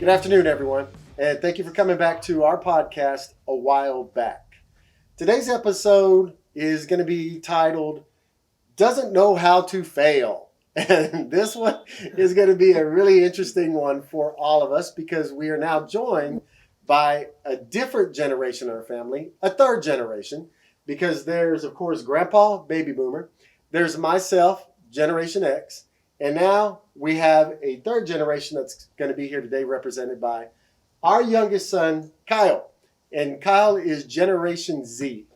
Good afternoon, everyone, and thank you for coming back to our podcast, A While Back. Today's episode is going to be titled, Doesn't Know How to Fail. And this one is going to be a really interesting one for all of us because we are now joined by a different generation in our family, a third generation, because there's, of course, Grandpa, baby boomer. There's myself, Generation X. And now we have a third generation that's going to be here today represented by our youngest son, Kyle. And Kyle is Generation Z.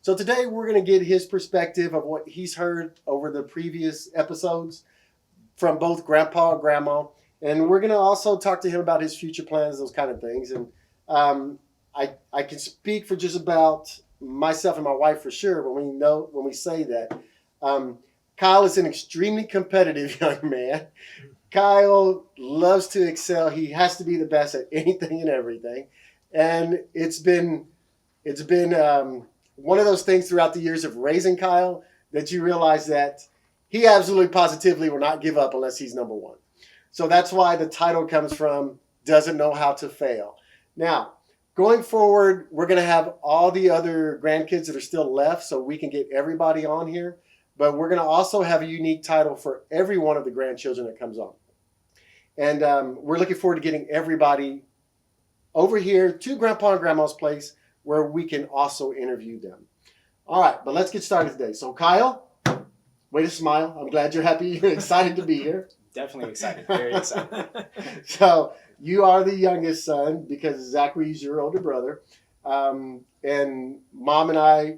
So today we're going to get his perspective of what he's heard over the previous episodes from both Grandpa and Grandma. And we're going to also talk to him about his future plans, those kind of things. And I can speak for just about myself and my wife for sure when we say that. Kyle is an extremely competitive young man. Kyle loves to excel. He has to be the best at anything and everything. And it's been one of those things throughout the years of raising Kyle that you realize that he absolutely positively will not give up unless he's number one. So that's why the title comes from Doesn't Know How to Fail. Now, going forward, we're going to have all the other grandkids that are still left so we can get everybody on here. But we're going to also have a unique title for every one of the grandchildren that comes on. And we're looking forward to getting everybody over here to Grandpa and Grandma's place where we can also interview them. All right, but let's get started today. So Kyle, way to smile. I'm glad you're happy. You're excited to be here. Definitely excited. Very excited. So you are the youngest son because Zachary is your older brother. And Mom and I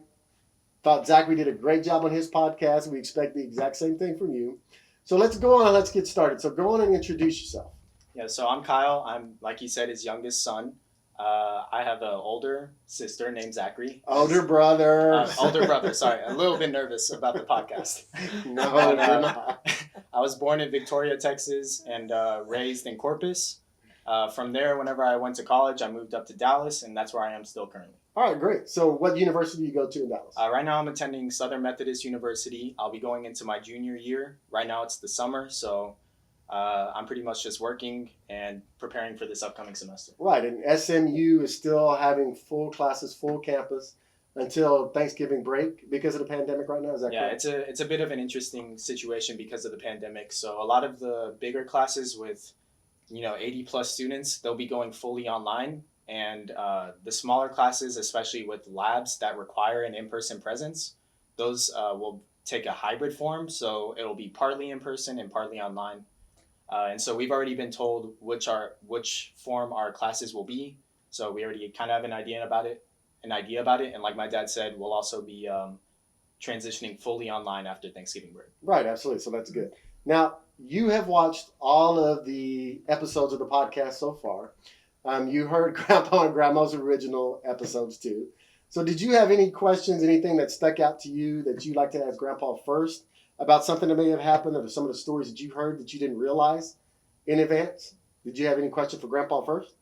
thought Zachary did a great job on his podcast. We expect the exact same thing from you. So let's go on and let's get started. So go on and introduce yourself. Yeah, so I'm Kyle. I'm, like he said, his youngest son. I have an older sister named Zachary. Older brother. Sorry, a little bit nervous about the podcast. No, you're not. I was born in Victoria, Texas, and raised in Corpus. From there, whenever I went to college, I moved up to Dallas, and that's where I am still currently. All right, great. So what university do you go to in Dallas? Right now I'm attending Southern Methodist University. I'll be going into my junior year. Right now it's the summer, so I'm pretty much just working and preparing for this upcoming semester. Right, and SMU is still having full classes, full campus until Thanksgiving break because of the pandemic right now, is that correct? Yeah, it's a bit of an interesting situation because of the pandemic. So a lot of the bigger classes with 80 plus students, they'll be going fully online. And the smaller classes, especially with labs that require an in-person presence, those will take a hybrid form. So it'll be partly in person and partly online. And so we've already been told which form our classes will be. So we already kind of have an idea about it. And like my dad said, we'll also be transitioning fully online after Thanksgiving break. Right, absolutely. So that's good. Now, you have watched all of the episodes of the podcast so far. You heard Grandpa and Grandma's original episodes too. So did you have any questions, anything that stuck out to you that you'd like to ask Grandpa first about something that may have happened or some of the stories that you heard that you didn't realize in advance? Did you have any question for Grandpa first?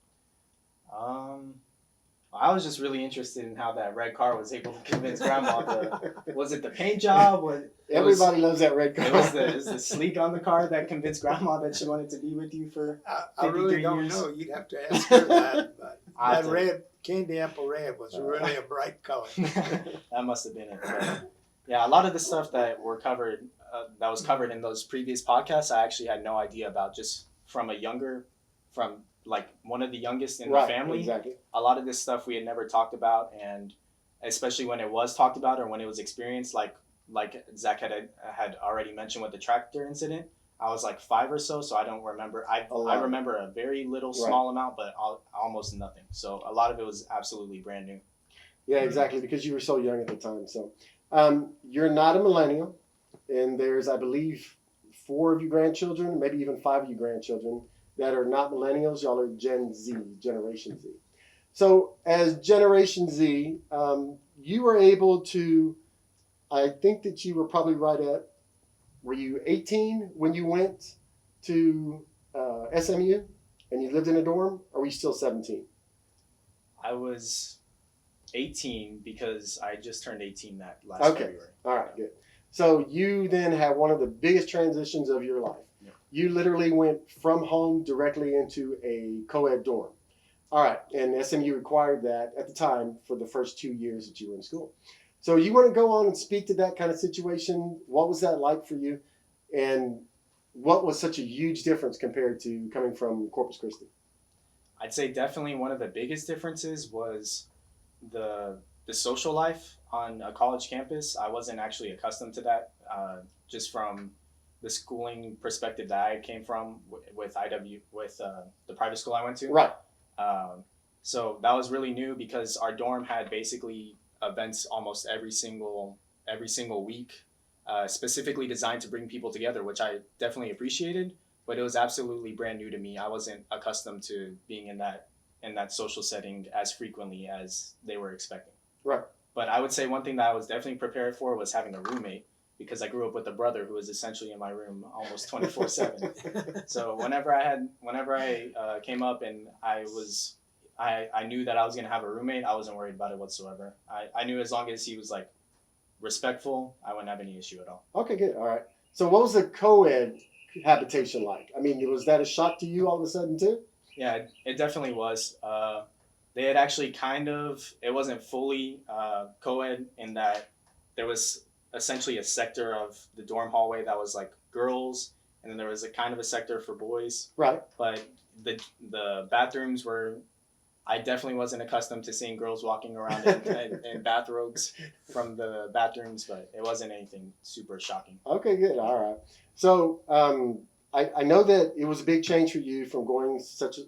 I was just really interested in how that red car was able to convince Grandma was it the paint job? Everybody loves that red car. It was the sleek on the car that convinced Grandma that she wanted to be with you for 53 I really don't years. know. You'd have to ask her that. But that red, candy apple red was really a bright color. That must have been it. But yeah, a lot of the stuff that was covered in those previous podcasts, I actually had no idea about just from like one of the youngest in the family. Exactly. A lot of this stuff we had never talked about, and especially when it was talked about or when it was experienced, like Zach had already mentioned with the tractor incident. I was like 5 or so I don't remember. I remember a very little small amount, but almost nothing. So a lot of it was absolutely brand new. Yeah, exactly, because you were so young at the time. So you're not a millennial, and there's, I believe, 4 of you grandchildren, maybe even 5 of you grandchildren that are not millennials. Y'all are Gen Z, Generation Z. So as Generation Z, you were able to, I think that you were probably were you 18 when you went to SMU and you lived in a dorm, or were you still 17? I was 18 because I just turned 18 that last February. All right, good. So you then had one of the biggest transitions of your life. Yeah. you literally went from home directly into a co-ed dorm. All right, and SMU required that at the time for the first 2 years that you were in school. So you want to go on and speak to that kind of situation? What was that like for you? And what was such a huge difference compared to coming from Corpus Christi? I'd say definitely one of the biggest differences was the social life on a college campus. I wasn't actually accustomed to that, just from the schooling perspective that I came from with the private school I went to. Right. So that was really new because our dorm had basically events almost every single week, specifically designed to bring people together, which I definitely appreciated. But it was absolutely brand new to me. I wasn't accustomed to being in that social setting as frequently as they were expecting. Right. But I would say one thing that I was definitely prepared for was having a roommate, because I grew up with a brother who was essentially in my room almost 24/7. So whenever I came up and I knew that I was gonna have a roommate, I wasn't worried about it whatsoever. I knew as long as he was like respectful, I wouldn't have any issue at all. Okay, good. All right. So what was the co-ed habitation like? I mean, was that a shock to you all of a sudden too? Yeah, it definitely was. They had actually it wasn't fully co-ed in that there was essentially a sector of the dorm hallway that was like girls, and then there was a kind of a sector for boys. Right. But the bathrooms were, I definitely wasn't accustomed to seeing girls walking around in bathrobes from the bathrooms, but it wasn't anything super shocking. Okay, good. All right. So I know that it was a big change for you from going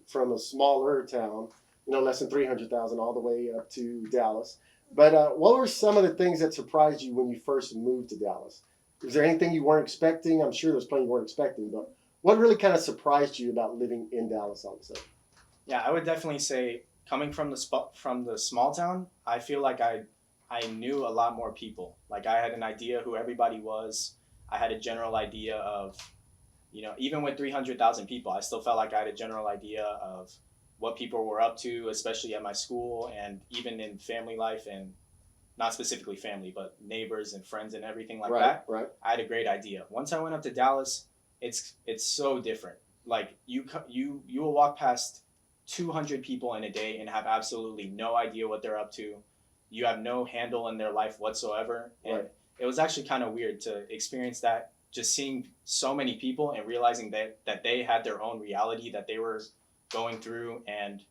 from a smaller town, less than 300,000, all the way up to Dallas. But what were some of the things that surprised you when you first moved to Dallas? Was there anything you weren't expecting? I'm sure there's plenty you weren't expecting, but what really kind of surprised you about living in Dallas all of a sudden? Yeah, I would definitely say coming from the small town, I feel like I knew a lot more people. Like I had an idea who everybody was. I had a general idea of, even with 300,000 people, I still felt like I had a general idea of what people were up to, especially at my school and even in family life, and not specifically family, but neighbors and friends and everything like that. Right. I had a great idea. Once I went up to Dallas, it's so different. Like you will walk past 200 people in a day and have absolutely no idea what they're up to. You have no handle in their life whatsoever. And it was actually kind of weird to experience that, just seeing so many people and realizing that they had their own reality that they were going through, and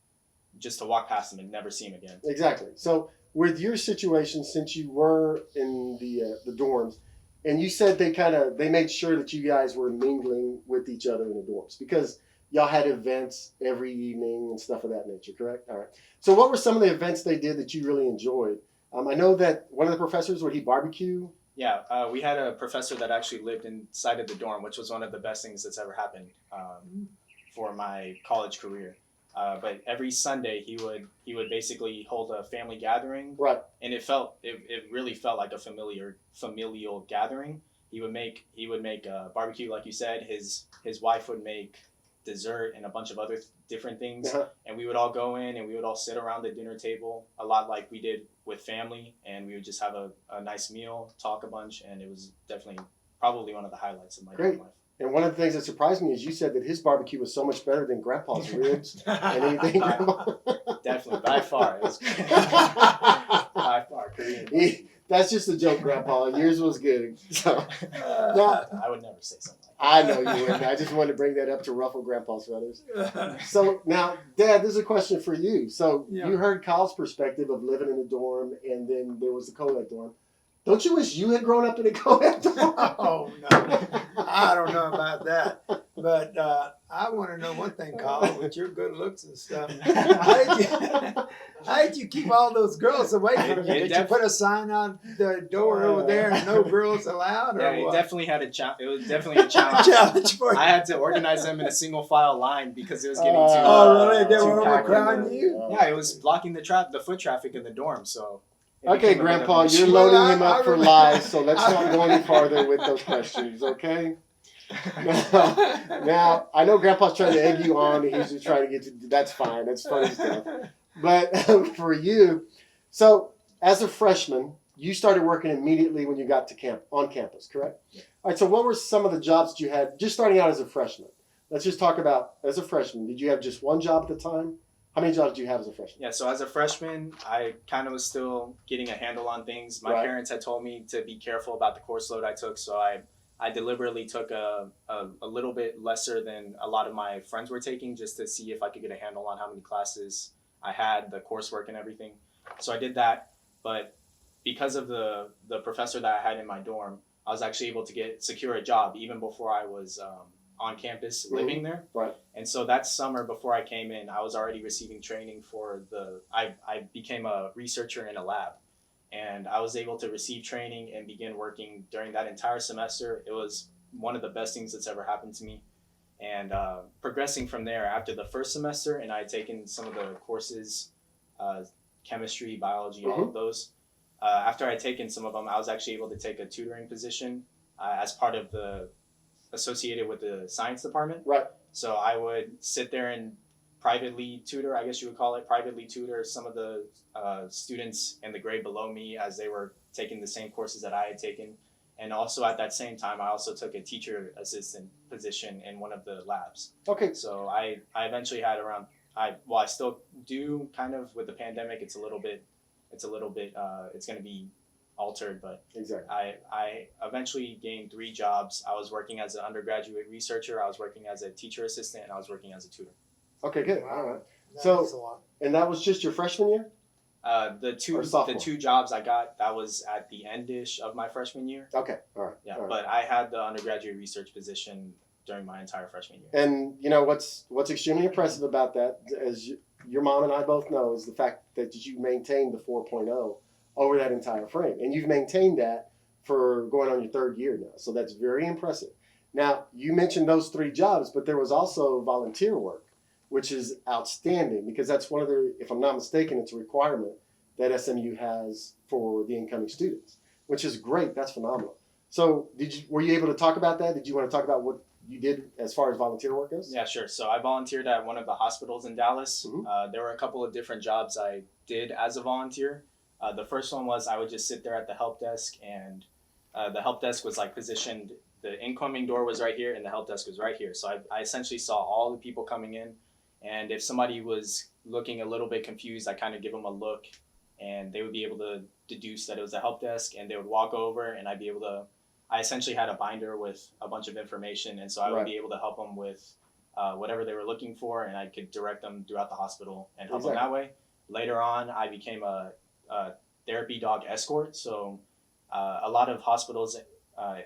just to walk past them and never see them again. Exactly. So with your situation, since you were in the dorms, and you said they made sure that you guys were mingling with each other in the dorms because y'all had events every evening and stuff of that nature, correct? All right. So what were some of the events they did that you really enjoyed? I know that one of the professors, would he barbecue? Yeah, we had a professor that actually lived inside of the dorm, which was one of the best things that's ever happened for my college career. But every Sunday he would basically hold a family gathering, right? And it really felt like a familial gathering. He would make barbecue, like you said. His wife would make dessert and a bunch of other different things, and we would all go in and we would all sit around the dinner table, a lot like we did with family, and we would just have a nice meal, talk a bunch, and it was definitely probably one of the highlights of my life. And one of the things that surprised me is you said that his barbecue was so much better than Grandpa's ribs and anything. Definitely, by far. It was by far Korean. That's just a joke, Grandpa. Yours was good. So now, I would never say something like that. I know you wouldn't. I just wanted to bring that up to ruffle Grandpa's feathers. So now, Dad, this is a question for you. So you heard Kyle's perspective of living in a dorm, and then there was the co-ed dorm. Don't you wish you had grown up in a co-ed dorm? Oh, no. I don't know about that. But I want to know one thing, Kyle, with your good looks and stuff. How did you keep all those girls away from you? Did you put a sign on the door over there and no girls allowed? Yeah, it definitely had it was definitely a challenge. For you. I had to organize them in a single file line because it was getting too Oh, really? They were packed. overcrowding you? Yeah, it was blocking the foot traffic in the dorm, so... Okay, Grandpa, you're loading him up for lies, so let's not go any farther with those questions, okay? Now, I know Grandpa's trying to egg you on, and he's just trying to get you. That's fine. That's funny stuff. But for you, so as a freshman, you started working immediately when you got to on campus, correct? Yeah. All right. So what were some of the jobs that you had just starting out as a freshman? Let's just talk about as a freshman. Did you have just one job at the time? How many jobs did you have as a freshman? Yeah, so as a freshman, I kind of was still getting a handle on things. My Right. parents had told me to be careful about the course load I took, so I deliberately took a little bit lesser than a lot of my friends were taking just to see if I could get a handle on how many classes I had, the coursework and everything. So I did that, but because of the professor that I had in my dorm, I was actually able to secure a job even before I was on campus living there. Right. And so that summer before I came in, I was already receiving training I became a researcher in a lab. And I was able to receive training and begin working during that entire semester. It was one of the best things that's ever happened to me. And progressing from there after the first semester, and I had taken some of the courses, chemistry, biology, all of those. After I had taken some of them, I was actually able to take a tutoring position as part of associated with the science department. Right. So I would sit there and privately tutor, I guess you would call it, privately tutor some of the students in the grade below me as they were taking the same courses that I had taken. And also at that same time, I also took a teacher assistant position in one of the labs. Okay. So I eventually had I still do kind of with the pandemic, it's going to be altered, but Exactly. I eventually gained 3 jobs. I was working as an undergraduate researcher, I was working as a teacher assistant, and I was working as a tutor. Okay, good. Wow. All right. That So- is a lot. And that was just your freshman year? The Or sophomore? 2 jobs I got, that was at the end-ish of my freshman year. Okay. All right. Yeah, All right. but I had the undergraduate research position during my entire freshman year. And you know what's extremely impressive about that, as your mom and I both know, is the fact that you maintained the 4.0 over that entire frame, and you've maintained that for going on your 3rd year now. So that's very impressive. Now you mentioned those 3 jobs, but there was also volunteer work, which is outstanding because that's one of the, if I'm not mistaken, it's a requirement that SMU has for the incoming students, which is great. That's phenomenal. So were you able to talk about that? Did you want to talk about what you did as far as volunteer work goes? Yeah, sure. So I volunteered at one of the hospitals in Dallas. Mhm. There were a couple of different jobs I did as a volunteer. The first one was I would just sit there at the help desk, and the help desk was like positioned, the incoming door was right here and the help desk was right here. So I essentially saw all the people coming in, and if somebody was looking a little bit confused, I kind of give them a look, and they would be able to deduce that it was a help desk, and they would walk over, and I essentially had a binder with a bunch of information, and so I would Right. be able to help them with whatever they were looking for, and I could direct them throughout the hospital and help them that way. Later on, I became a therapy dog escort, so a lot of hospitals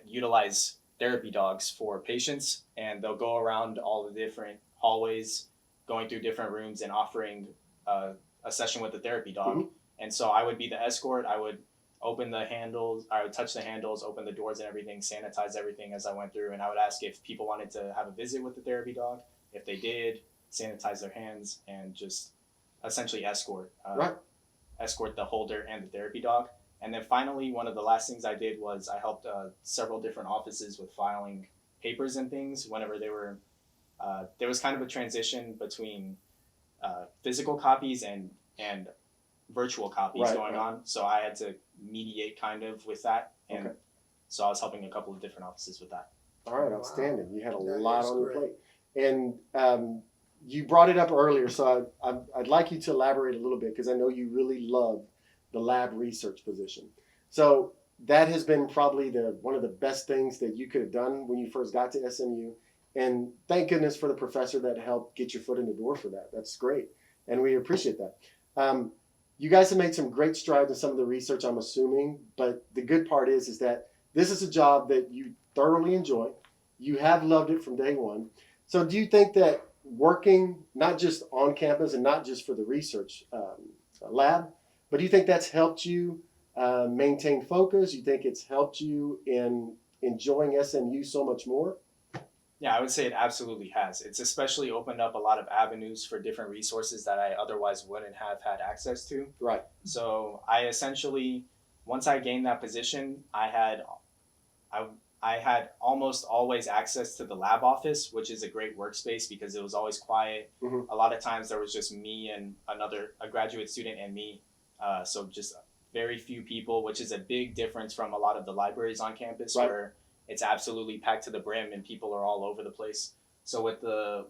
utilize therapy dogs for patients, and they'll go around all the different hallways, going through different rooms and offering a session with the therapy dog. Mhm. And so I would be the escort. I would open the handles, I would touch the handles, open the doors and everything, sanitize everything as I went through, and I would ask if people wanted to have a visit with the therapy dog. If they did, sanitize their hands and just essentially escort the holder and the therapy dog. And then finally, one of the last things I did was I helped several different offices with filing papers and things whenever there was kind of a transition between physical copies and virtual copies going on. So I had to mediate kind of with that. And so I was helping a couple of different offices with that. All right, Wow. outstanding. You had a That lot is on your great. plate. And you brought it up earlier, so I'd like you to elaborate a little bit because I know you really love the lab research position. So that has been probably one of the best things that you could have done when you first got to SMU. And thank goodness for the professor that helped get your foot in the door for that. That's great. And we appreciate that. You guys have made some great strides in some of the research, I'm assuming, but the good part is that this is a job that you thoroughly enjoy. You have loved it from day one. So do you think that working not just on campus and not just for the research lab, but do you think that's helped you maintain focus? You think it's helped you in enjoying SMU so much more? Yeah, I would say it absolutely has. It's especially opened up a lot of avenues for different resources that I otherwise wouldn't have had access to. Right. So I essentially, once I gained that position, I had almost always access to the lab office, which is a great workspace because it was always quiet. Mhm. A lot of times there was just me and a graduate student and me. So just very few people, which is a big difference from a lot of the libraries on campus, Right. where it's absolutely packed to the brim and people are all over the place. So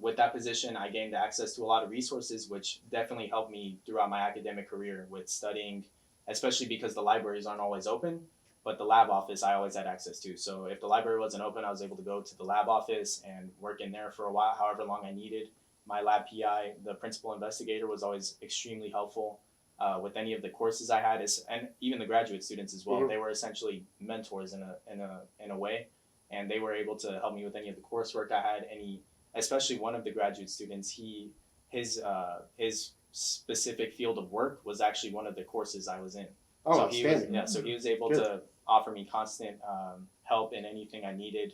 with that position, I gained access to a lot of resources, which definitely helped me throughout my academic career with studying, especially because the libraries aren't always open, but the lab office I always had access to. So if the library wasn't open, I was able to go to the lab office and work in there for a while, however long I needed. My lab PI, the principal investigator, was always extremely helpful with any of the courses I had, and even the graduate students as well. Mhm. They were essentially mentors in a way, and they were able to help me with any of the coursework I had. Especially one of the graduate students, his specific field of work was actually one of the courses I was in. Oh, So outstanding. so he was able Good. to offer me constant help in anything I needed,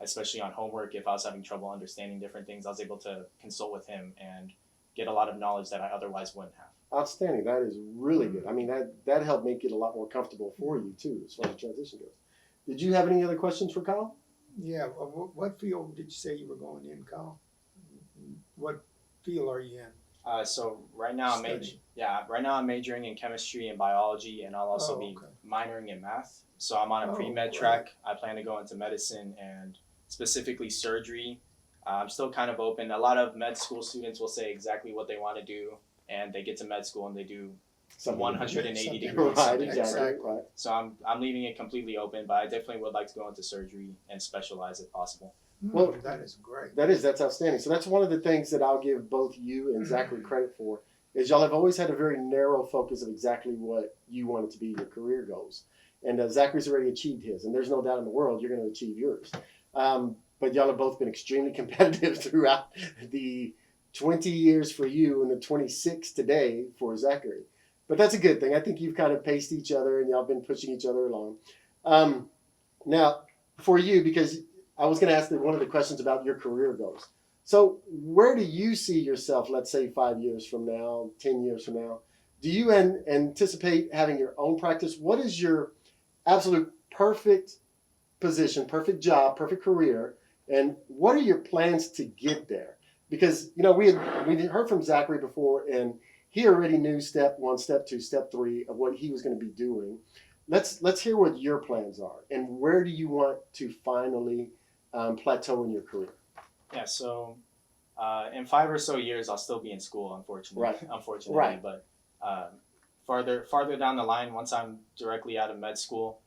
especially on homework. If I was having trouble understanding different things, I was able to consult with him and get a lot of knowledge that I otherwise wouldn't have. Outstanding. That is really good. I mean, that helped make it a lot more comfortable for you too, as far as the transition goes. Did you have any other questions for Kyle? Yeah, what field did you say you were going in, Kyle? What field are you in? So right now I'm majoring in chemistry and biology, and I'll also be okay. minoring in math. So I'm on a pre-med right. track. I plan to go into medicine and specifically surgery. I'm still kind of open. A lot of med school students will say exactly what they want to do, and they get to med school and they do Something 180 degrees. Right, something. exactly. Right. So I'm leaving it completely open, but I definitely would like to go into surgery and specialize if possible. Well, That is great. That's outstanding. So that's one of the things that I'll give both you and Zachary credit for, is y'all have always had a very narrow focus of exactly what you want it to be your career goals. And Zachary's already achieved his, and there's no doubt in the world you're going to achieve yours. But y'all have both been extremely competitive throughout the 20 years for you and the 26 today for Zachary. But that's a good thing. I think you've kind of paced each other and y'all been pushing each other along. Now, for you, because I was going to ask one of the questions about your career goals. So where do you see yourself, let's say 5 years from now, 10 years from now? Do you anticipate having your own practice? What is your absolute perfect position, perfect job, perfect career? And what are your plans to get there? Because, we heard from Zachary before, and he already knew step 1, step 2, step 3 of what he was going to be doing. Let's hear what your plans are, and where do you want to finally plateau in your career? Yeah, so in 5 or so years, I'll still be in school, unfortunately. Right. Unfortunately, Right. But farther down the line, once I'm directly out of med school,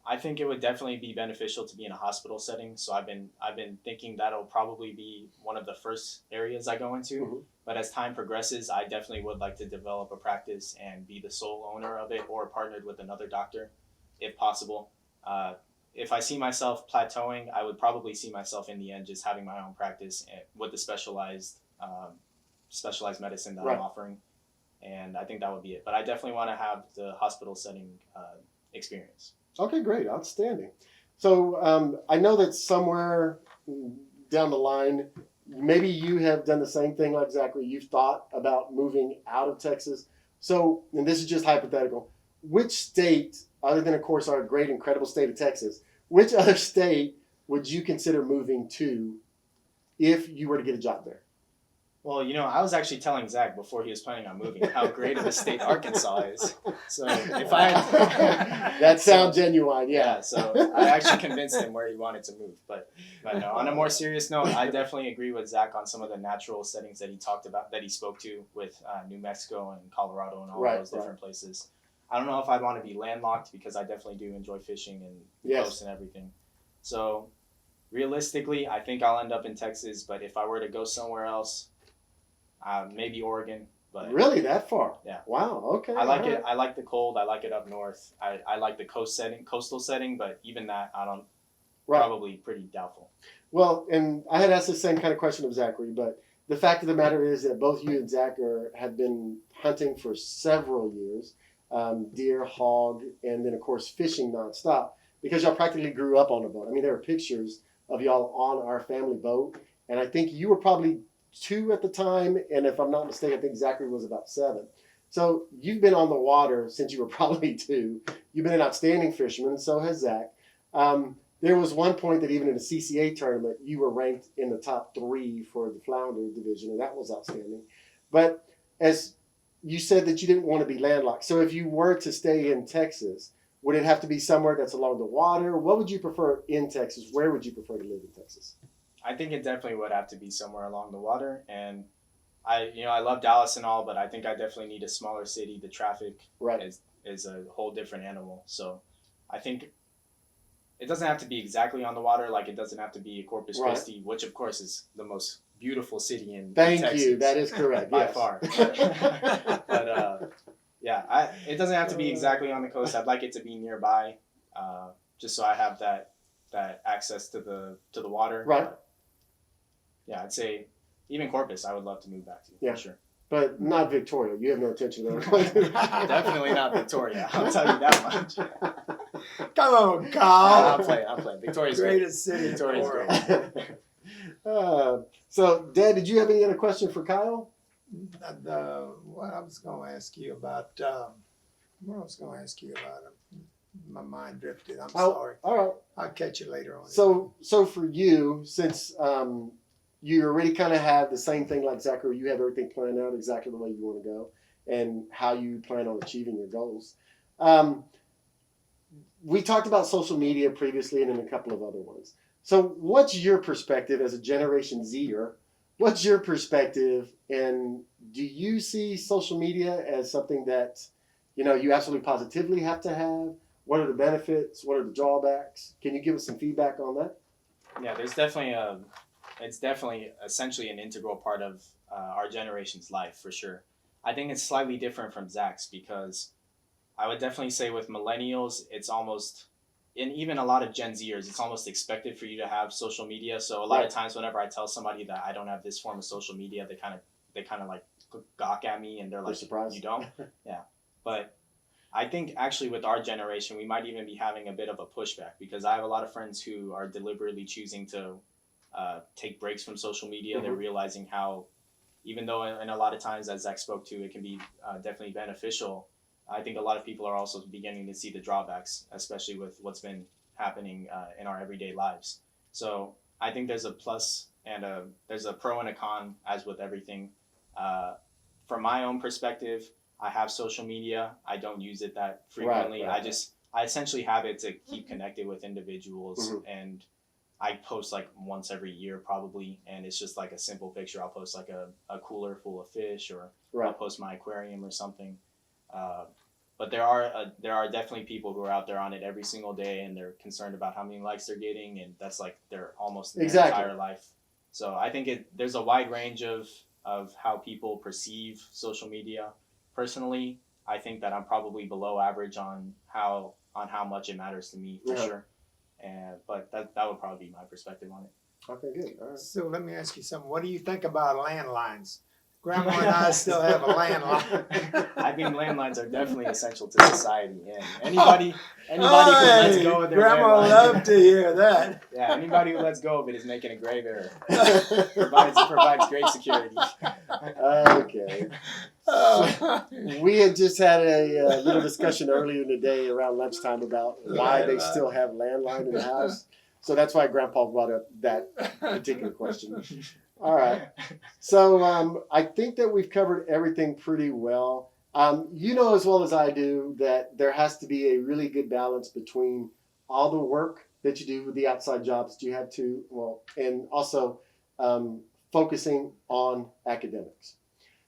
I think it would definitely be beneficial to be in a hospital setting. So I've been thinking that'll probably be one of the first areas I go into. Mm-hmm. But as time progresses, I definitely would like to develop a practice and be the sole owner of it, or partnered with another doctor, if possible. If I see myself plateauing, I would probably see myself in the end just having my own practice with the specialized medicine that Right. I'm offering, and I think that would be it. But I definitely want to have the hospital setting experience. Okay, great, outstanding. So I know that somewhere down the line, maybe you have done the same thing like Zachary. You've thought about moving out of Texas. So, and this is just hypothetical, which state, other than, of course, our great, incredible state of Texas, which other state would you consider moving to if you were to get a job there? Well, I was actually telling Zach before he was planning on moving how great of a state Arkansas is. So if I had... That sounds genuine, yeah. So I actually convinced him where he wanted to move. But no, on a more serious note, I definitely agree with Zach on some of the natural settings that he talked about, that he spoke to with New Mexico and Colorado and all those different places. I don't know if I'd want to be landlocked, because I definitely do enjoy fishing and the coast and everything. So realistically, I think I'll end up in Texas. But if I were to go somewhere else, maybe Oregon. But really, that far? Yeah. Wow. Okay. I like it. I like the cold. I like it up north. I like the coastal setting. But even that, I don't. Right. Probably pretty doubtful. Well, and I had asked the same kind of question of Zachary, but the fact of the matter is that both you and Zach have been hunting for several years, deer, hog, and then of course fishing nonstop, because y'all practically grew up on a boat. I mean, there are pictures of y'all on our family boat, and I think you were probably 2 at the time, and if I'm not mistaken, I think Zachary was about 7. So you've been on the water since you were probably 2. You've been an outstanding fisherman, and so has Zach. There was one point that even in a CCA tournament, you were ranked in the top 3 for the flounder division, and that was outstanding. But as you said that you didn't want to be landlocked. So if you were to stay in Texas, would it have to be somewhere that's along the water? What would you prefer in Texas? Where would you prefer to live in Texas? I think it definitely would have to be somewhere along the water. And I love Dallas and all, but I think I definitely need a smaller city. The traffic Right. is a whole different animal. So I think it doesn't have to be exactly on the water. Like it doesn't have to be Corpus Right. Christi, which of course is the most beautiful city in Thank Texas. you. That is correct. By Yes. far. But yeah, it doesn't have to be exactly on the coast. I'd like it to be nearby, just so I have that access to the water. Right. But, yeah, I'd say even Corpus, I would love to move back to Yeah. for sure. But not Victoria. You have no intention of Definitely not Victoria. I'll tell you that much. Come on, I'm Kyle. playing. Victoria's great. Greatest city in the Victoria's world. great. So, Dad, did you have any other question for Kyle? What I was going to ask you about, my mind drifted. I'm sorry. All right. I'll catch you later on. So for you, since you already kind of have the same thing like Zachary, you have everything planned out exactly the way you want to go and how you plan on achieving your goals. We talked about social media previously and in a couple of other ones. So what's your perspective as a Generation Zer? What's your perspective, and do you see social media as something that, you absolutely positively have to have? What are the benefits? What are the drawbacks? Can you give us some feedback on that? Yeah, it's definitely essentially an integral part of our generation's life for sure. I think it's slightly different from Zach's because I would definitely say with millennials, it's almost, and even a lot of Gen Zers, it's almost expected for you to have social media. So a lot of times whenever I tell somebody that I don't have this form of social media, they kind of like gawk at me and they're like, surprised. You don't? Yeah. But I think actually with our generation, we might even be having a bit of a pushback because I have a lot of friends who are deliberately choosing to take breaks from social media. Mm-hmm. They're realizing how, even though in a lot of times, as Zach spoke to, it can be definitely beneficial. I think a lot of people are also beginning to see the drawbacks, especially with what's been happening in our everyday lives. So I think there's a plus and there's a pro and a con, as with everything. From my own perspective, I have social media. I don't use it that frequently. Right. I essentially have it to keep connected with individuals, Mm-hmm. and I post like once every year probably, and it's just like a simple picture. I'll post like a cooler full of fish, or I'll post my aquarium or something. But there are definitely people who are out there on it every single day, and they're concerned about how many likes they're getting, and that's like their almost their entire life. So I think there's a wide range of how people perceive social media. Personally, I think that I'm probably below average on how much it matters to me for sure. But that would probably be my perspective on it. Okay, good. All right. So let me ask you something. What do you think about landlines? Grandma and I still have a landline. I think landlines are definitely essential to society, and anybody who lets go of their Grandma landline, love to hear that. Yeah, anybody who lets go of it is making a grave error. provides great security. Okay. We had just had a little discussion earlier in the day around lunchtime about why they still have landline in the house. So that's why Grandpa brought up that particular question. All right. So I think that we've covered everything pretty well. You know as well as I do that there has to be a really good balance between all the work that you do with the outside jobs that you have to, and also focusing on academics.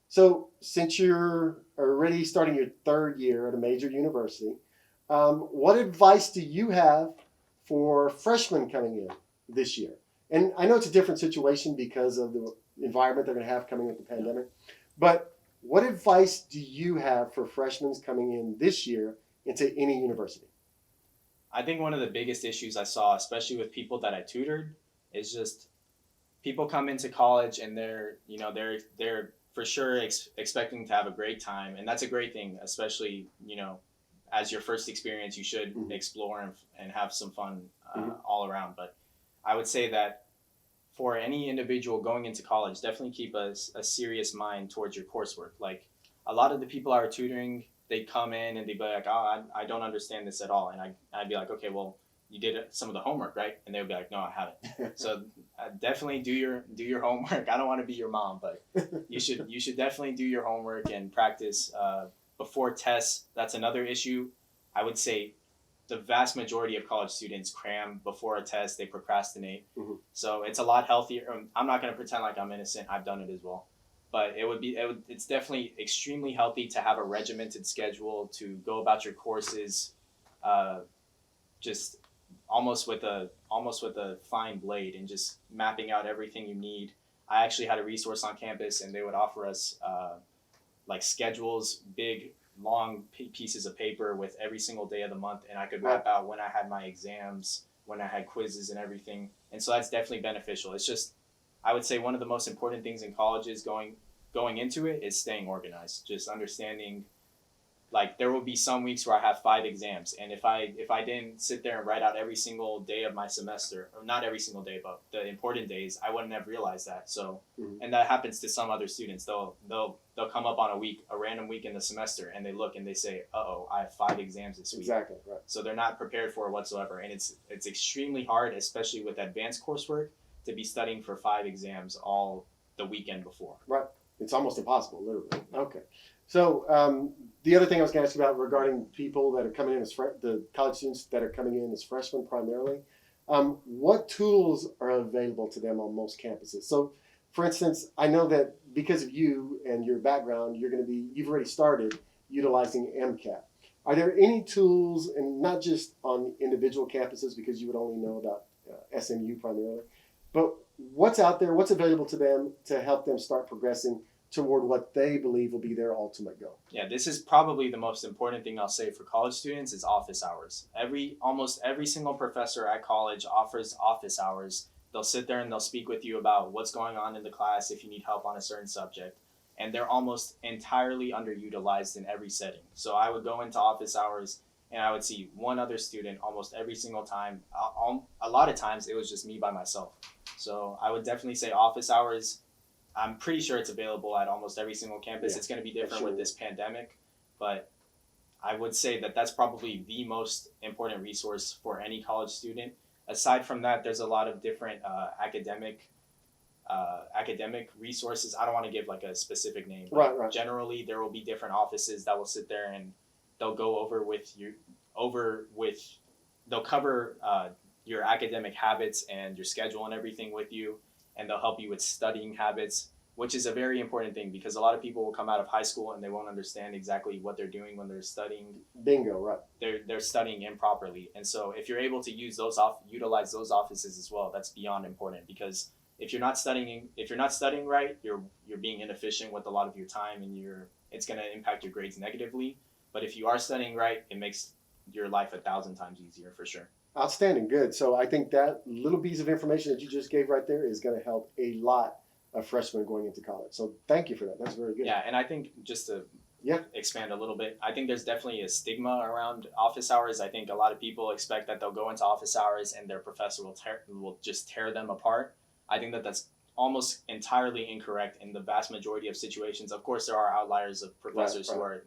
So since you're already starting your third year at a major university, what advice do you have for freshmen coming in this year? And I know it's a different situation because of the environment they're going to have coming with the pandemic, but what advice do you have for freshmen coming in this year into any university? I think one of the biggest issues I saw, especially with people that I tutored, is just people come into college and they're for sure expecting to have a great time, and that's a great thing. Especially as your first experience, you should explore and have some fun all around. But I would say that for any individual going into college, definitely keep a serious mind towards your coursework. Like a lot of the people I were tutoring, they'd come in and they'd be like, "Oh, I don't understand this at all," and I'd be like, "Okay, well, you did some of the homework, right? And they would be like, no, I haven't. So definitely do your homework. I don't want to be your mom, but you should definitely do your homework and practice before tests. That's another issue. I would say the vast majority of college students cram before a test. They procrastinate. Mm-hmm. So it's a lot healthier. I'm not going to pretend like I'm innocent. I've done it as well. But it's definitely extremely healthy to have a regimented schedule, to go about your courses just almost with a fine blade, and just mapping out everything you need. I actually had a resource on campus, and they would offer us like schedules, big long pieces of paper with every single day of the month, and I could map out when I had my exams, when I had quizzes and everything. And so that's definitely beneficial. It's just, I would say one of the most important things in college is going into it is staying organized. Just understanding, like, there will be some weeks where I have 5 exams, and if I didn't sit there and write out every single day of my semester, or not every single day, but the important days, I wouldn't have realized that. So, and that happens to some other students. They'll come up on a random week in the semester, and they look and they say, "Uh-oh, I have 5 exams this week." Exactly, right. So they're not prepared for it whatsoever, and it's extremely hard, especially with advanced coursework, to be studying for 5 exams all the weekend before. Right. It's almost impossible, literally. Okay. So the other thing I was going to ask you about regarding people that are coming in as the college students that are coming in as freshmen primarily, what tools are available to them on most campuses? So, for instance, I know that because of you and your background, you've already started utilizing MCAT. Are there any tools, and not just on individual campuses, because you would only know about SMU primarily, but what's out there, what's available to them to help them start progressing toward what they believe will be their ultimate goal? Yeah, this is probably the most important thing I'll say for college students is office hours. Almost every single professor at college offers office hours. They'll sit there and they'll speak with you about what's going on in the class if you need help on a certain subject. And they're almost entirely underutilized in every setting. So I would go into office hours and I would see one other student almost every single time. A lot of times it was just me by myself. So I would definitely say office hours. I'm pretty sure it's available at almost every single campus. Yeah, it's going to be different with this pandemic, but I would say that that's probably the most important resource for any college student. Aside from that, there's a lot of different academic resources. I don't want to give like a specific name, but right. Generally there will be different offices that will sit there and they'll go they'll cover your academic habits and your schedule and everything with you. And they'll help you with studying habits, which is a very important thing because a lot of people will come out of high school and they won't understand exactly what they're doing when they're studying. Bingo, right. They're studying improperly. And so if you're able to utilize those offices as well, that's beyond important, because if you're not studying right, you're being inefficient with a lot of your time, and it's going to impact your grades negatively. But if you are studying right, it makes your life 1,000 times easier for sure. Outstanding. Good. So I think that little piece of information that you just gave right there is going to help a lot of freshmen going into college. So thank you for that. That's very good. Yeah, and I think just to expand a little bit, I think there's definitely a stigma around office hours. I think a lot of people expect that they'll go into office hours and their professor will just tear them apart. I think that that's almost entirely incorrect in the vast majority of situations. Of course, there are outliers of professors who are,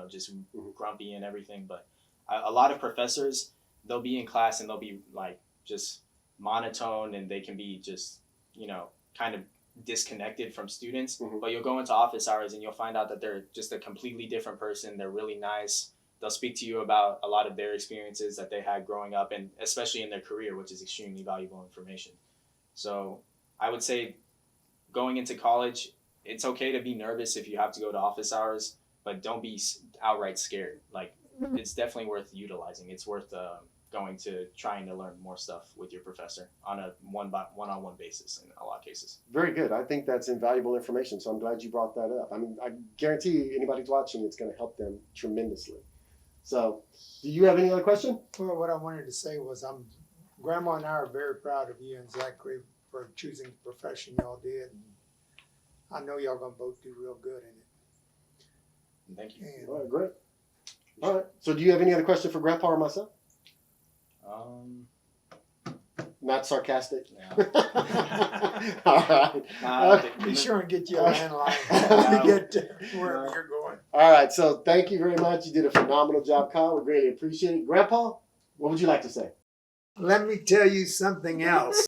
just grumpy and everything, but a lot of professors, they'll be in class and they'll be like just monotone, and they can be just, kind of disconnected from students. But you'll go into office hours and you'll find out that they're just a completely different person. They're really nice. They'll speak to you about a lot of their experiences that they had growing up, and especially in their career, which is extremely valuable information. So I would say going into college, it's okay to be nervous if you have to go to office hours, but don't be outright scared. Like, it's definitely worth utilizing. It's worth trying to learn more stuff with your professor on a one-on-one basis in a lot of cases. Very good. I think that's invaluable information, so I'm glad you brought that up. I mean, I guarantee anybody's watching, it's going to help them tremendously. So, do you have any other question? Well, what I wanted to say was Grandma and I are very proud of you and Zachary for choosing the profession y'all did. And I know y'all going to both do real good in it. Thank you. All right, great. All right. So do you have any other question for Grandpa or myself? Not sarcastic? Yeah. All right. Be sure and get you a landline when you get to wherever you're going. All right. So thank you very much. You did a phenomenal job, Kyle. We greatly appreciate it. Grandpa, what would you like to say? Let me tell you something else.